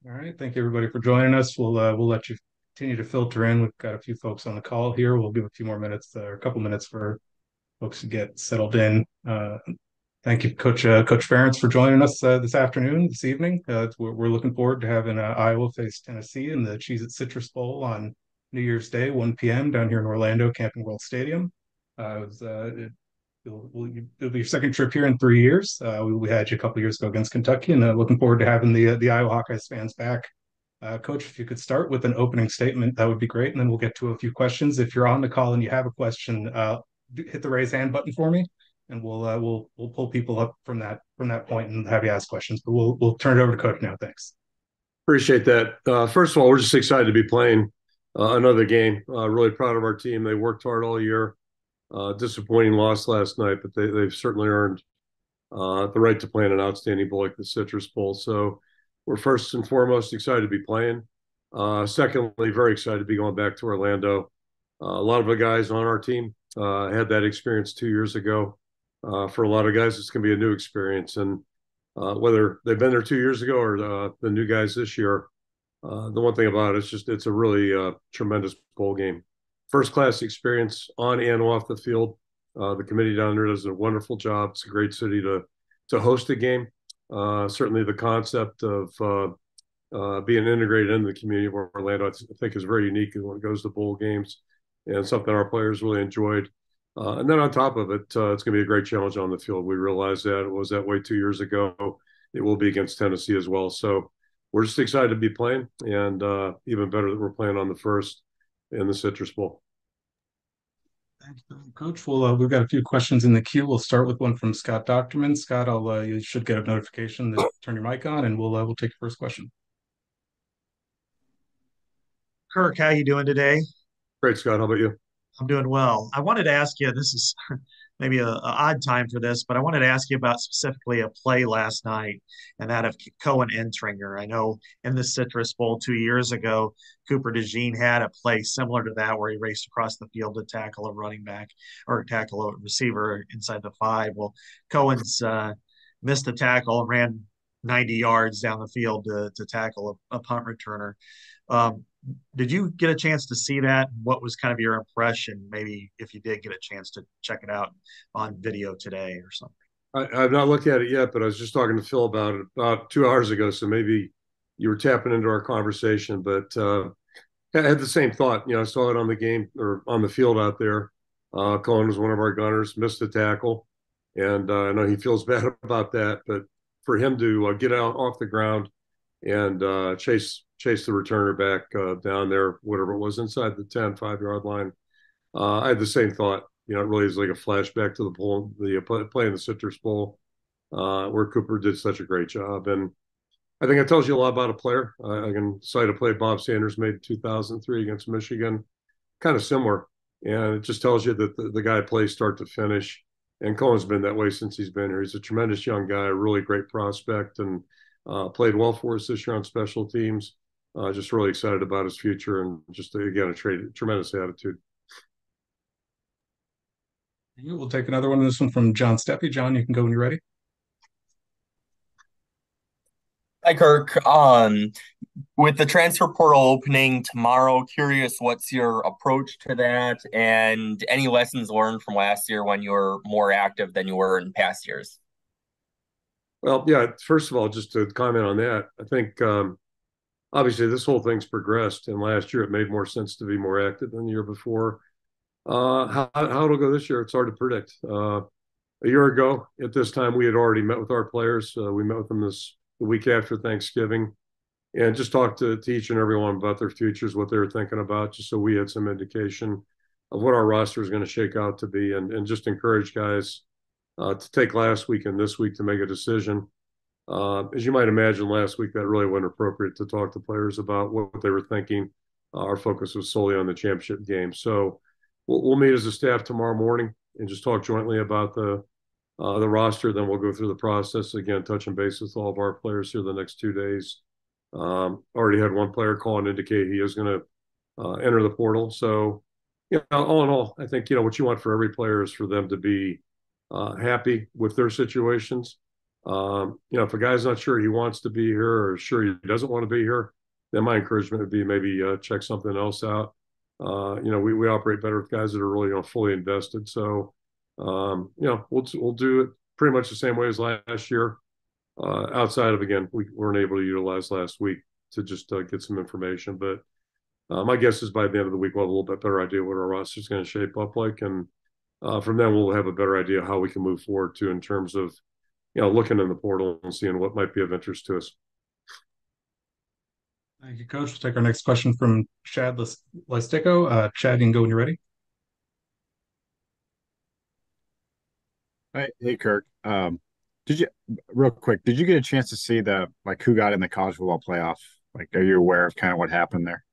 All right. Thank you, everybody, for joining us. We'll let you continue to filter in. We've got a few folks on the call here. We'll give a few more minutes, or a couple minutes for folks to get settled in. Thank you, Coach Ferentz, for joining us this afternoon, this evening. We're looking forward to having Iowa face Tennessee in the Cheez-It Citrus Bowl on New Year's Day, 1 p.m. down here in Orlando, Camping World Stadium. It was it'll be your second trip here in 3 years. We had you a couple years ago against Kentucky, and looking forward to having the Iowa Hawkeyes fans back. Coach, if you could start with an opening statement, that would be great, and then we'll get to a few questions. If you're on the call and you have a question, hit the raise hand button for me, and we'll pull people up from that point and have you ask questions. But we'll turn it over to Coach now. Thanks. Appreciate that. First of all, we're just excited to be playing another game. Really proud of our team. They worked hard all year. Disappointing loss last night, but they've certainly earned the right to play in an outstanding bowl like the Citrus Bowl. So we're first and foremost excited to be playing. Secondly, very excited to be going back to Orlando. A lot of the guys on our team had that experience 2 years ago. For a lot of guys, it's going to be a new experience. And whether they've been there 2 years ago or the new guys this year, the one thing about it is just it's a really tremendous bowl game. First class experience on and off the field. The committee down there does a wonderful job. It's a great city to host a game. Certainly, the concept of being integrated into the community of Orlando, I think, is very unique when it goes to bowl games, and something our players really enjoyed. And then on top of it, it's going to be a great challenge on the field. We realized that it was that way 2 years ago. It will be against Tennessee as well. So we're just excited to be playing, and even better that we're playing on the first in the Citrus Bowl. Thanks, Coach. We've got a few questions in the queue. We'll start with one from Scott Docterman. Scott, you should get a notification to turn your mic on, and we'll take your first question. Kirk, how you doing today? Great, Scott. How about you? I'm doing well. I wanted to ask you, this is maybe a odd time for this, but I wanted to ask you about specifically a play last night and that of Cohen Entringer. I know in the Citrus Bowl 2 years ago, Cooper DeJean had a play similar to that where he raced across the field to tackle a running back or tackle a receiver inside the five. Well, Cohen's missed the tackle and ran 90 yards down the field to tackle a punt returner. Did you get a chance to see that? What was kind of your impression? Maybe if you did get a chance to check it out on video today or something. I've not looked at it yet, but I was just talking to Phil about it about 2 hours ago. So maybe you were tapping into our conversation, but I had the same thought. I saw it on the game or on the field out there. Cohen was one of our gunners, missed the tackle, and I know he feels bad about that. But for him to get out off the ground and chase the returner back down there, whatever it was, inside the 10, 5 yard line. I had the same thought. It really is like a flashback to the bowl, the play in the Citrus Bowl, where Cooper did such a great job. And I think it tells you a lot about a player. I can cite a play Bob Sanders made in 2003 against Michigan, kind of similar. And it just tells you that the guy plays start to finish. And Cohen's been that way since he's been here. He's a tremendous young guy, a really great prospect, and played well for us this year on special teams. Just really excited about his future and just, again, a tremendous attitude. We'll take another one. This one from John Steppe. John, you can go when you're ready. Hi, Kirk. With the transfer portal opening tomorrow, curious what's your approach to that and any lessons learned from last year when you were more active than you were in past years? Well, yeah, first of all, just to comment on that, I think obviously this whole thing's progressed, and last year it made more sense to be more active than the year before. How it'll go this year, it's hard to predict. A year ago at this time, we had already met with our players. We met with them the week after Thanksgiving and just talked to each and every one about their futures, what they were thinking about, just so we had some indication of what our roster is going to shake out to be, and just encourage guys to take last week and this week to make a decision. As you might imagine, last week that really wasn't appropriate to talk to players about what they were thinking. Our focus was solely on the championship game. So we'll meet as a staff tomorrow morning and just talk jointly about the roster. Then we'll go through the process again, touching base with all of our players here the next 2 days. Already had one player call and indicate he is going to enter the portal. So, all in all, I think what you want for every player is for them to be happy with their situations. If a guy's not sure he wants to be here or sure he doesn't want to be here, then my encouragement would be maybe check something else out. We operate better with guys that are really fully invested. So, we'll do it pretty much the same way as last year. Outside of, again, we weren't able to utilize last week to just get some information. But my guess is by the end of the week, we'll have a little bit better idea what our roster is going to shape up like. And from then, we'll have a better idea how we can move forward too in terms of, looking in the portal and seeing what might be of interest to us. Thank you, Coach. We'll take our next question from Chad Lystico. Chad, you can go when you're ready. Hey, Kirk. Did you real quick? Did you get a chance to see who got in the college football playoff? Are you aware of kind of what happened there?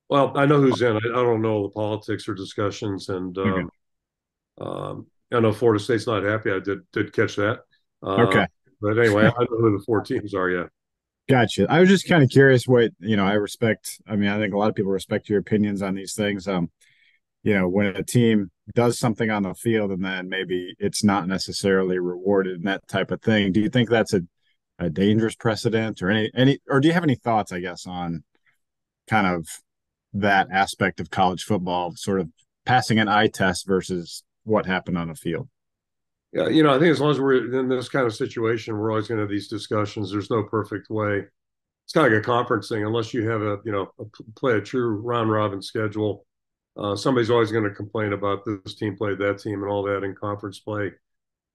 Well, I know who's in. I don't know the politics or discussions, and Okay. I know Florida State's not happy. I did catch that. Okay. But anyway, I know who the 4 teams are. Yeah. Gotcha. I was just kind of curious I respect. I mean, I think a lot of people respect your opinions on these things. When a team does something on the field and then maybe it's not necessarily rewarded and that type of thing, do you think that's a dangerous precedent or or do you have any thoughts, I guess, on kind of that aspect of college football, sort of passing an eye test versus what happened on the field? Yeah, I think as long as we're in this kind of situation, we're always going to have these discussions. There's no perfect way. It's kind of like a conference thing. Unless you have play a true round robin schedule, somebody's always going to complain about this team played that team and all that in conference play.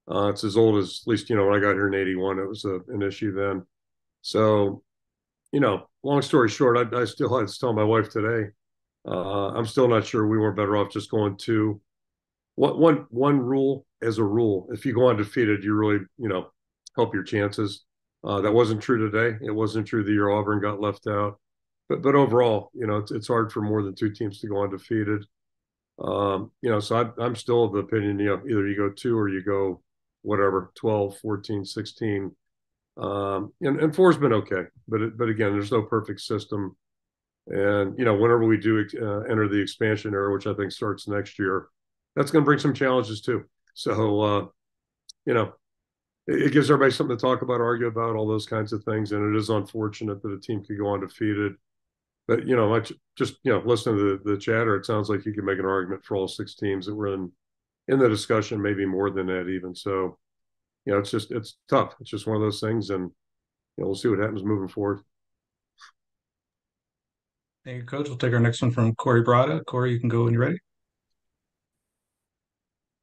It's as old as, at least, when I got here in '81, it was an issue then. So, long story short, I still had to tell my wife today, I'm still not sure we weren't better off just going to one rule as a rule. If you go undefeated, you really, help your chances. That wasn't true today. It wasn't true the year Auburn got left out. But overall, it's hard for more than 2 teams to go undefeated. So I'm still of the opinion, either you go 2 or you go whatever, 12, 14, 16. And 4's been okay. But again, there's no perfect system. And, whenever we do enter the expansion era, which I think starts next year, that's going to bring some challenges too. So, it gives everybody something to talk about, argue about, all those kinds of things. And it is unfortunate that a team could go undefeated. But, listening to the chatter, it sounds like you can make an argument for all 6 teams that were in the discussion, maybe more than that even. So, it's tough. It's just one of those things. And, we'll see what happens moving forward. Thank you, Coach. We'll take our next one from Corey Brada. Corey, you can go when you're ready.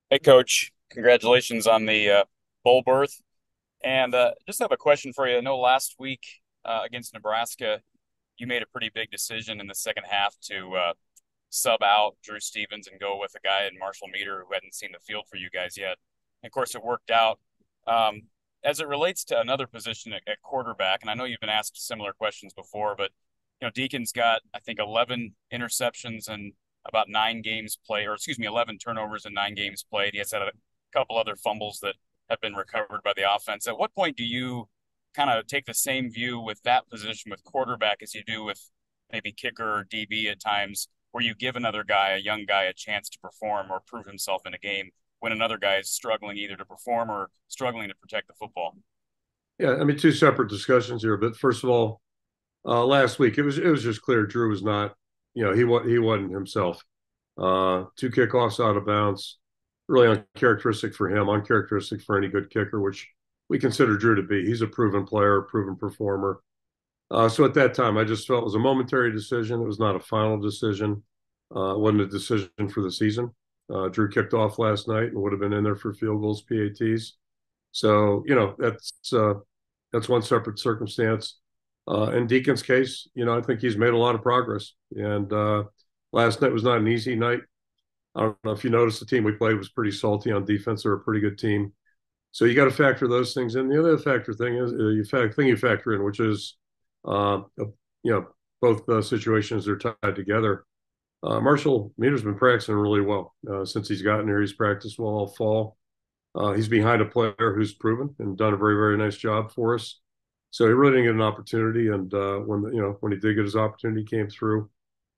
Hey, Coach. Congratulations on the bowl berth. And just have a question for you. I know last week against Nebraska, you made a pretty big decision in the second half to sub out Drew Stevens and go with a guy in Marshall Meter who hadn't seen the field for you guys yet. And of course, it worked out. As it relates to another position at quarterback, and I know you've been asked similar questions before, but Deacon's got, I think, 11 interceptions and about 9 games played, or excuse me, 11 turnovers and 9 games played. He has had a couple other fumbles that have been recovered by the offense. At what point do you kind of take the same view with that position with quarterback as you do with maybe kicker or DB at times, where you give another guy, a young guy, a chance to perform or prove himself in a game when another guy is struggling either to perform or struggling to protect the football? Yeah, I mean, 2 separate discussions here. But first of all, last week it was just clear Drew was not, he wasn't himself. 2 kickoffs out of bounds, really uncharacteristic for him, uncharacteristic for any good kicker, which we consider Drew to be. He's a proven player, a proven performer. So at that time, I just felt it was a momentary decision. It was not a final decision. It wasn't a decision for the season. Drew kicked off last night and would have been in there for field goals, PATs. So, that's one separate circumstance. In Deacon's case, I think he's made a lot of progress. And last night was not an easy night. I don't know if you noticed, the team we played was pretty salty on defense. They're a pretty good team. So you got to factor those things in. The other thing is you factor in, which is, both situations are tied together. Marshall Meter's been practicing really well since he's gotten here. He's practiced well all fall. He's behind a player who's proven and done a very, very nice job for us. So he really didn't get an opportunity. And when he did get his opportunity, came through.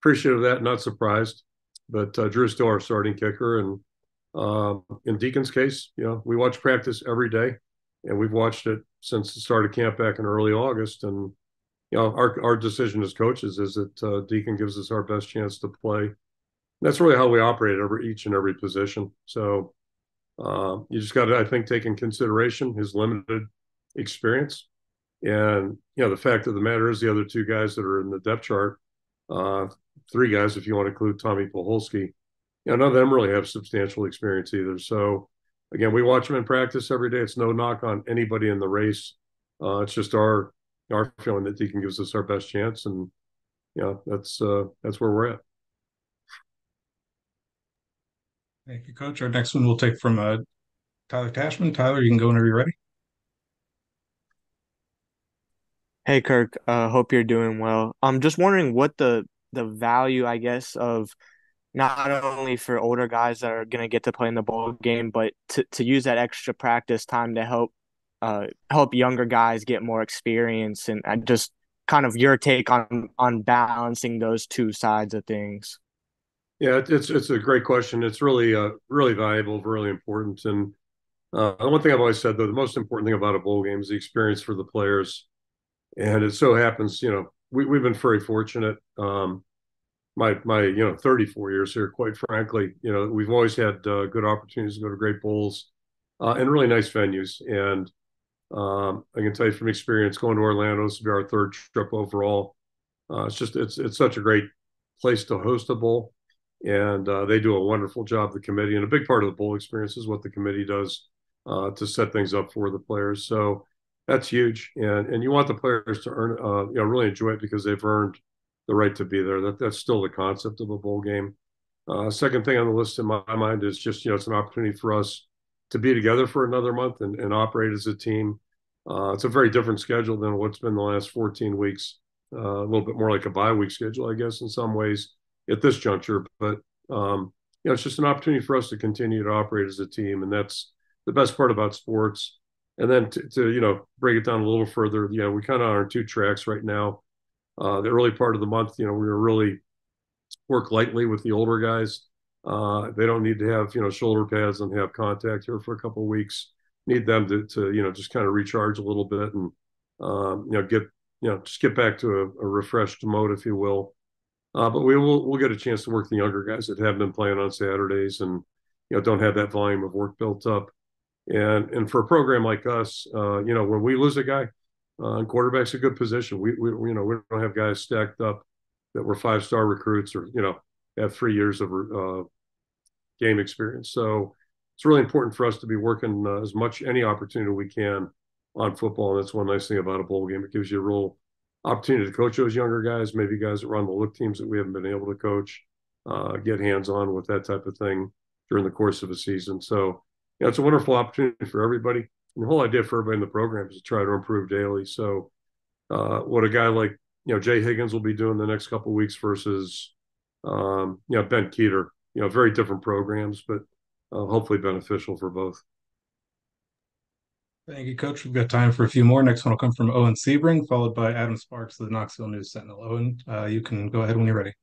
Appreciative of that, not surprised. But Drew's still our starting kicker. And in Deacon's case, we watch practice every day. and we've watched it since the start of camp back in early August. And our decision as coaches is that Deacon gives us our best chance to play. That's really how we operate each and every position. So you just got to, I think, take in consideration his limited experience. And, the fact of the matter is the other two guys that are in the depth chart, three guys, if you want to include Tommy Polholski, none of them really have substantial experience either. So, again, we watch them in practice every day. It's no knock on anybody in the race. It's just our feeling that Deacon gives us our best chance. And, that's where we're at. Thank you, Coach. Our next one we'll take from Tyler Tashman. Tyler, you can go whenever you're ready. Hey Kirk, hope you're doing well. I'm just wondering what the value, I guess, of not only for older guys that are gonna get to play in the bowl game, but to use that extra practice time to help younger guys get more experience, and just kind of your take on balancing those two sides of things. Yeah, it's a great question. It's really really valuable, really important. And one thing I've always said, though, the most important thing about a bowl game is the experience for the players. And it so happens, we've been very fortunate. My 34 years here, quite frankly, we've always had good opportunities to go to great bowls and really nice venues. And I can tell you from experience, going to Orlando, this will be our third trip overall. It's such a great place to host a bowl, and they do a wonderful job, the committee. And a big part of the bowl experience is what the committee does to set things up for the players. So that's huge, and you want the players to earn, really enjoy it because they've earned the right to be there. That's still the concept of a bowl game. Second thing on the list in my mind is just it's an opportunity for us to be together for another month and operate as a team. It's a very different schedule than what's been the last 14 weeks. A little bit more like a bye week schedule, I guess, in some ways at this juncture. But it's just an opportunity for us to continue to operate as a team, and that's the best part about sports. And then to break it down a little further, we kind of are on two tracks right now. The early part of the month, we really work lightly with the older guys. They don't need to have shoulder pads and have contact here for a couple of weeks. Need them to just kind of recharge a little bit and just get back to a refreshed mode, if you will. But we'll get a chance to work the younger guys that have been playing on Saturdays and don't have that volume of work built up. And for a program like us, when we lose a guy, quarterback's a good position. We don't have guys stacked up that were 5-star recruits or have 3 years of game experience. So it's really important for us to be working as much any opportunity we can on football. And that's one nice thing about a bowl game. It gives you a real opportunity to coach those younger guys, maybe guys that run the look teams that we haven't been able to coach, get hands on with that type of thing during the course of a season. So it's a wonderful opportunity for everybody. And the whole idea for everybody in the program is to try to improve daily. So what a guy like, Jay Higgins will be doing the next couple of weeks versus, Ben Keeter, very different programs, but hopefully beneficial for both. Thank you, Coach. We've got time for a few more. Next one will come from Owen Sebring, followed by Adam Sparks of the Knoxville News Sentinel. Owen, you can go ahead when you're ready.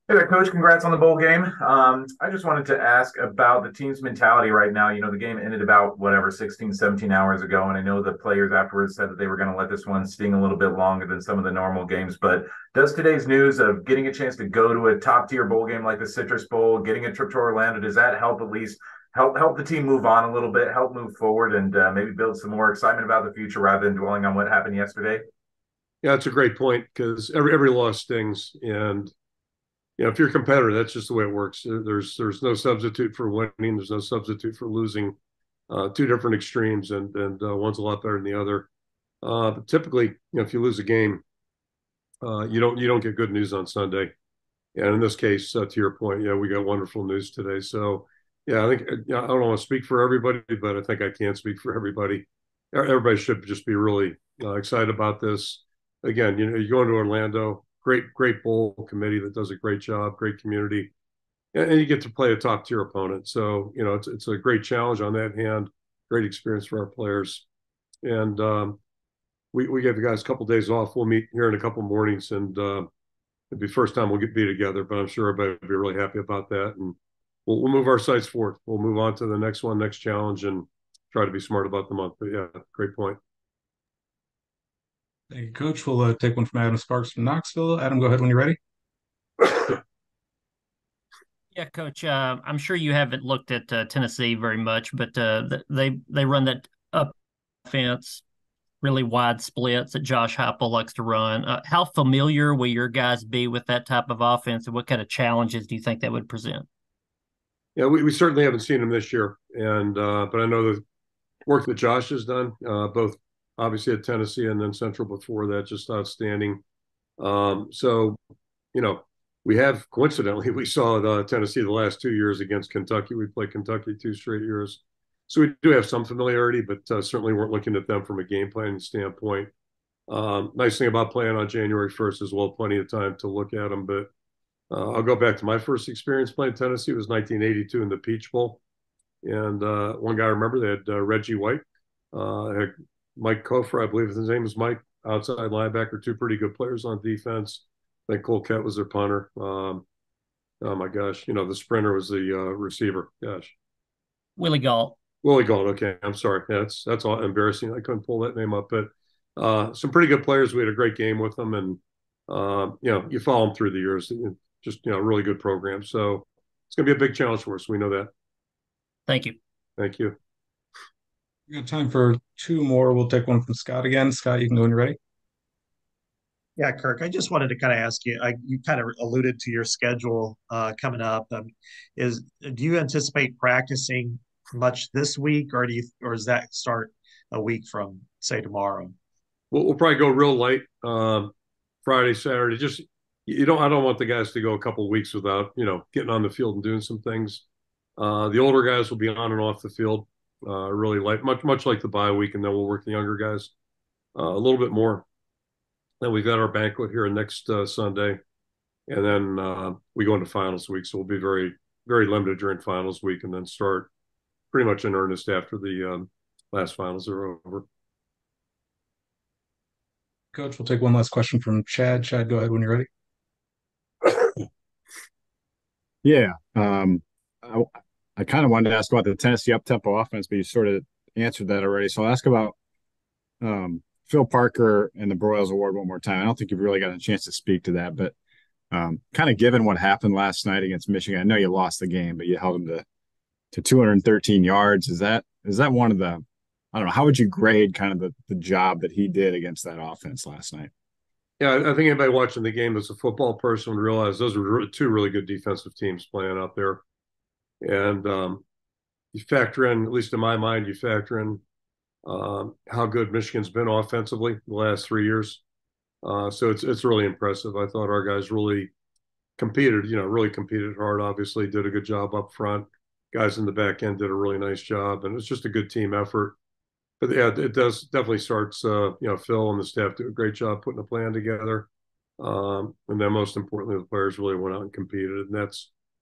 Hey there, Coach. Congrats on the bowl game. I just wanted to ask about the team's mentality right now. The game ended about 16, 17 hours ago, and I know the players afterwards said that they were going to let this one sting a little bit longer than some of the normal games. But does today's news of getting a chance to go to a top-tier bowl game like the Citrus Bowl, getting a trip to Orlando, does that help at least help the team move on a little bit, help move forward, and maybe build some more excitement about the future rather than dwelling on what happened yesterday? Yeah, that's a great point because every loss stings. And if you're a competitor, that's just the way it works. There's no substitute for winning. There's no substitute for losing. Two different extremes, and one's a lot better than the other. But typically, if you lose a game, you don't get good news on Sunday. And in this case, to your point, we got wonderful news today. So, I think I don't want to speak for everybody, but I think I can speak for everybody. Everybody should just be really excited about this. Again, you're going to Orlando. Great bowl committee that does a great job, great community, and you get to play a top tier opponent. So it's a great challenge on that hand, great experience for our players, and we gave the guys a couple of days off. We'll meet here in a couple of mornings, and it'll be the first time we'll be together. But I'm sure everybody will be really happy about that. And we'll move our sights forward. We'll move on to the next one, next challenge, and try to be smart about the month. But yeah, great point. Thank you, Coach. We'll take one from Adam Sparks from Knoxville. Adam, go ahead when you're ready. Yeah, Coach. I'm sure you haven't looked at Tennessee very much, but they run that up offense, really wide splits that Josh Heupel likes to run. How familiar will your guys be with that type of offense, and what kind of challenges do you think that would present? Yeah, we certainly haven't seen him this year, and but I know the work that Josh has done, both obviously at Tennessee and then Central before that, just outstanding. So, you know, we have coincidentally we saw Tennessee the last 2 years against Kentucky. We played Kentucky 2 straight years, so we do have some familiarity, but certainly weren't looking at them from a game planning standpoint. Nice thing about playing on January 1st as well, plenty of time to look at them. But I'll go back to my first experience playing Tennessee. It was 1982 in the Peach Bowl. And one guy I remember, they had Reggie White, had Mike Kofer, I believe his name was Mike, outside linebacker, 2 pretty good players on defense. I think Cole Kett was their punter. Oh my gosh, the sprinter was the receiver. Gosh, Willie Galt. Willie Galt. Okay, I'm sorry. Yeah, that's all embarrassing. I couldn't pull that name up, but some pretty good players. We had a great game with them, and you follow them through the years. Just really good program. So it's going to be a big challenge for us. We know that. Thank you. Thank you. We got time for 2 more. We'll take one from Scott again. Scott, you can go when you're ready. Yeah, Kirk, I just wanted to kind of ask you, you kind of alluded to your schedule coming up. Do you anticipate practicing much this week, or does that start a week from, say, tomorrow? We'll probably go real light Friday, Saturday. Just I don't want the guys to go a couple of weeks without getting on the field and doing some things. The older guys will be on and off the field really light, much like the bye week, and then we'll work the younger guys a little bit more. Then we've got our banquet here next Sunday, and then we go into finals week. So we'll be very, very limited during finals week, and then start pretty much in earnest after the last finals are over. Coach, we'll take one last question from Chad. Chad, go ahead when you're ready. Yeah. I kind of wanted to ask about the Tennessee up-tempo offense, but you sort of answered that already. So I'll ask about Phil Parker and the Broyles Award one more time. I don't think you've really gotten a chance to speak to that, but kind of given what happened last night against Michigan, I know you lost the game, but you held them to 213 yards. Is that one of the, I don't know, how would you grade kind of the job that he did against that offense last night? Yeah, I think anybody watching the game that's a football person would realize those were 2 really good defensive teams playing out there. And you factor in, at least in my mind, how good Michigan's been offensively the last 3 years. So it's really impressive. I thought our guys really competed hard, obviously, did a good job up front. Guys in the back end did a really nice job, and it's just a good team effort. But yeah, it definitely starts, Phil and the staff do a great job putting a plan together. And then most importantly, the players really went out and competed, and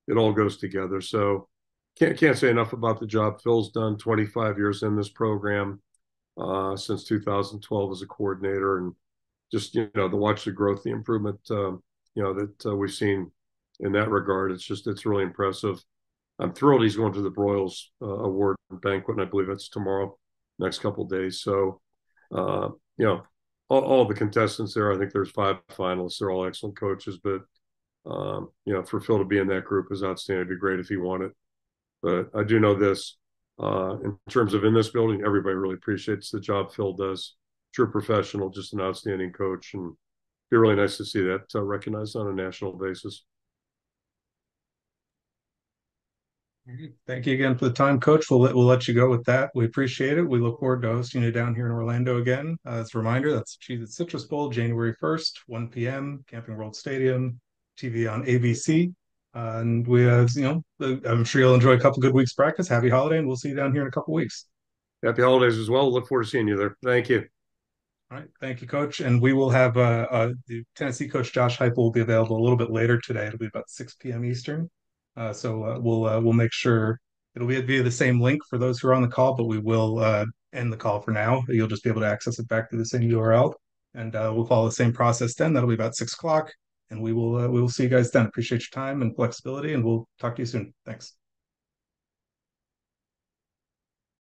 it all goes together. So can't say enough about the job Phil's done. 25 years in this program, since 2012 as a coordinator, and just to watch the growth, the improvement, that we've seen in that regard. It's really impressive. I'm thrilled he's going to the Broyles Award banquet, and I believe it's tomorrow, next couple of days. So, all the contestants there, I think there's 5 finalists. They're all excellent coaches, but for Phil to be in that group is outstanding. It'd be great if he won it. But I do know this, in terms of in this building, everybody really appreciates the job Phil does. True professional, just an outstanding coach, and it'd be really nice to see that recognized on a national basis. Thank you again for the time, Coach. We'll let you go with that. We appreciate it. We look forward to hosting you down here in Orlando again. As a reminder, that's Cheez-It Citrus Bowl, January 1st, 1 p.m., Camping World Stadium, TV on ABC. And we, I'm sure you'll enjoy a couple good weeks practice. Happy holiday, and we'll see you down here in a couple weeks. Happy holidays as well. Look forward to seeing you there. Thank you. All right. Thank you, Coach. And we will have the Tennessee coach, Josh Heupel, will be available a little bit later today. It'll be about 6 p.m. Eastern. So we'll make sure it'll be via the same link for those who are on the call, but we will end the call for now. You'll just be able to access it back through the same URL, and we'll follow the same process then. That'll be about 6 o'clock, and we will see you guys then. Appreciate your time and flexibility, and we'll talk to you soon. Thanks.